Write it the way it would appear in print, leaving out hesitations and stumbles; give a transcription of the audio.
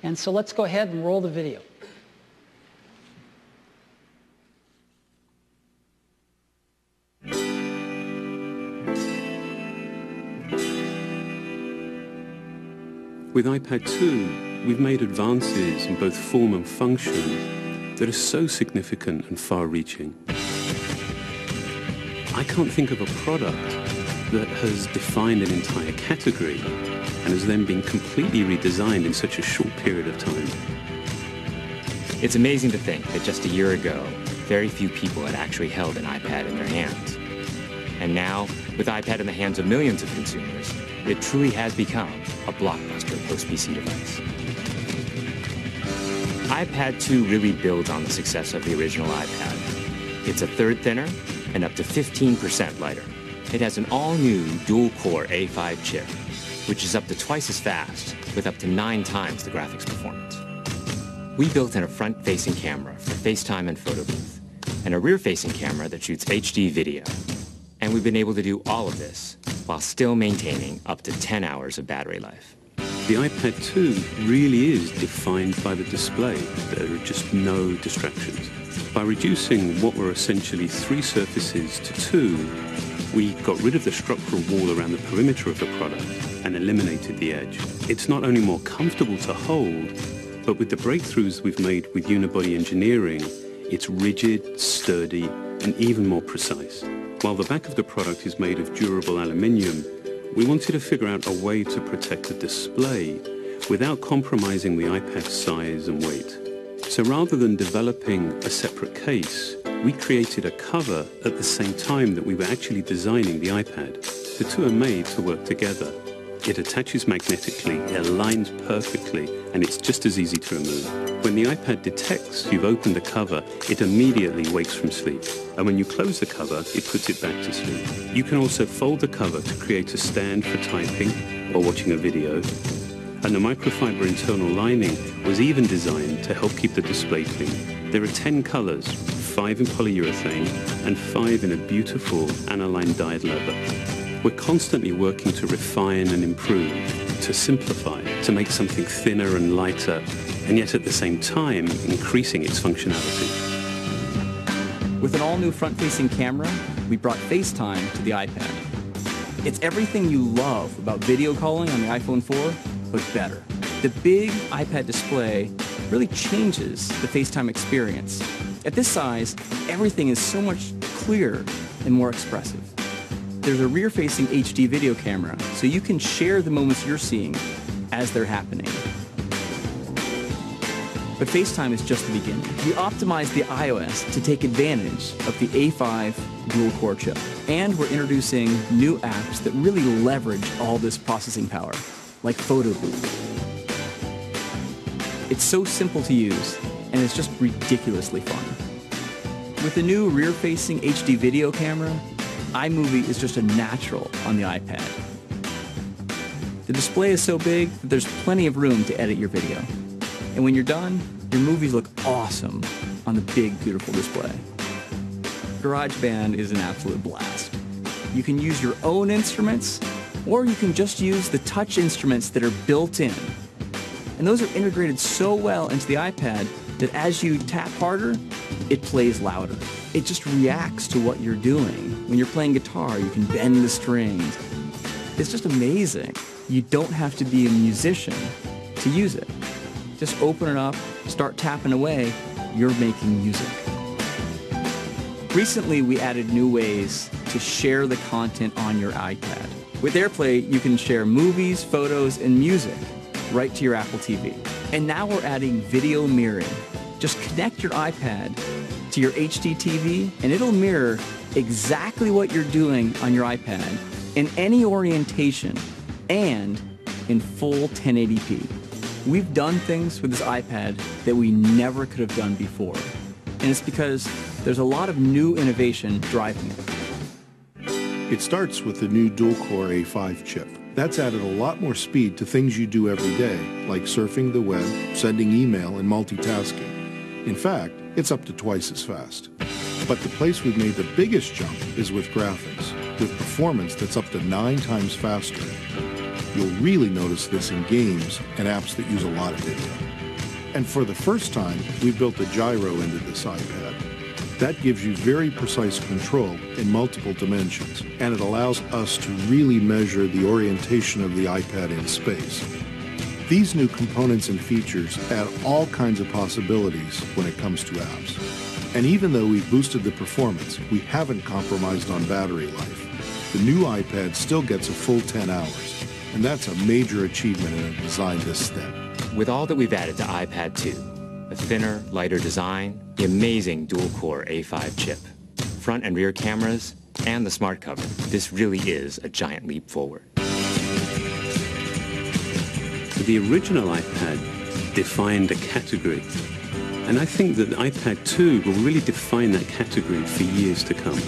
And so let's go ahead and roll the video. With iPad 2, we've made advances in both form and function that are so significant and far-reaching. I can't think of a product that has defined an entire category and has then been completely redesigned in such a short period of time. It's amazing to think that just a year ago, very few people had actually held an iPad in their hands. And now, with iPad in the hands of millions of consumers, it truly has become a blockbuster post-PC device. iPad 2 really builds on the success of the original iPad. It's a third thinner and up to 15% lighter. It has an all-new dual-core A5 chip, which is up to twice as fast with up to 9 times the graphics performance. We built in a front-facing camera for FaceTime and photo booth, and a rear-facing camera that shoots HD video. And we've been able to do all of this while still maintaining up to 10 hours of battery life. The iPad 2 really is defined by the display. There are just no distractions. By reducing what were essentially 3 surfaces to 2, we got rid of the structural wall around the perimeter of the product and eliminated the edge. It's not only more comfortable to hold, but with the breakthroughs we've made with unibody engineering, it's rigid, sturdy, and even more precise. While the back of the product is made of durable aluminium, we wanted to figure out a way to protect the display without compromising the iPad's size and weight. So rather than developing a separate case, we created a cover at the same time that we were actually designing the iPad. The two are made to work together. It attaches magnetically, it aligns perfectly, and it's just as easy to remove. When the iPad detects you've opened the cover, it immediately wakes from sleep. And when you close the cover, it puts it back to sleep. You can also fold the cover to create a stand for typing or watching a video. And the microfiber internal lining was even designed to help keep the display clean. There are 10 colors, 5 in polyurethane and 5 in a beautiful aniline dyed leather. We're constantly working to refine and improve, to simplify, to make something thinner and lighter, and yet at the same time, increasing its functionality. With an all-new front-facing camera, we brought FaceTime to the iPad. It's everything you love about video calling on the iPhone 4, but better. The big iPad display really changes the FaceTime experience. At this size, everything is so much clearer and more expressive. There's a rear-facing HD video camera, so you can share the moments you're seeing as they're happening. But FaceTime is just the beginning. We optimized the iOS to take advantage of the A5 dual-core chip. And we're introducing new apps that really leverage all this processing power, like Photo Booth. It's so simple to use, and it's just ridiculously fun. With the new rear-facing HD video camera, iMovie is just a natural on the iPad. The display is so big that there's plenty of room to edit your video. And when you're done, your movies look awesome on the big, beautiful display. GarageBand is an absolute blast. You can use your own instruments, or you can just use the touch instruments that are built in. And those are integrated so well into the iPad that as you tap harder, it plays louder. It just reacts to what you're doing. When you're playing guitar, you can bend the strings. It's just amazing. You don't have to be a musician to use it. Just open it up, start tapping away, you're making music. Recently, we added new ways to share the content on your iPad. With AirPlay, you can share movies, photos, and music right to your Apple TV. And now we're adding video mirroring. Just connect your iPad to your HD TV, and it'll mirror exactly what you're doing on your iPad in any orientation and in full 1080p. We've done things with this iPad that we never could have done before. And it's because there's a lot of new innovation driving it. It starts with the new dual-core A5 chip. That's added a lot more speed to things you do every day, like surfing the web, sending email, and multitasking. In fact, it's up to twice as fast. But the place we've made the biggest jump is with graphics, with performance that's up to 9 times faster. You'll really notice this in games and apps that use a lot of video. And for the first time, we've built a gyro into this iPad. That gives you very precise control in multiple dimensions, and it allows us to really measure the orientation of the iPad in space. These new components and features add all kinds of possibilities when it comes to apps. And even though we've boosted the performance, we haven't compromised on battery life. The new iPad still gets a full 10 hours, and that's a major achievement in a design this thin. With all that we've added to iPad 2, a thinner, lighter design, the amazing dual-core A5 chip, front and rear cameras, and the smart cover, this really is a giant leap forward. The original iPad defined a category, and I think that iPad 2 will really define that category for years to come.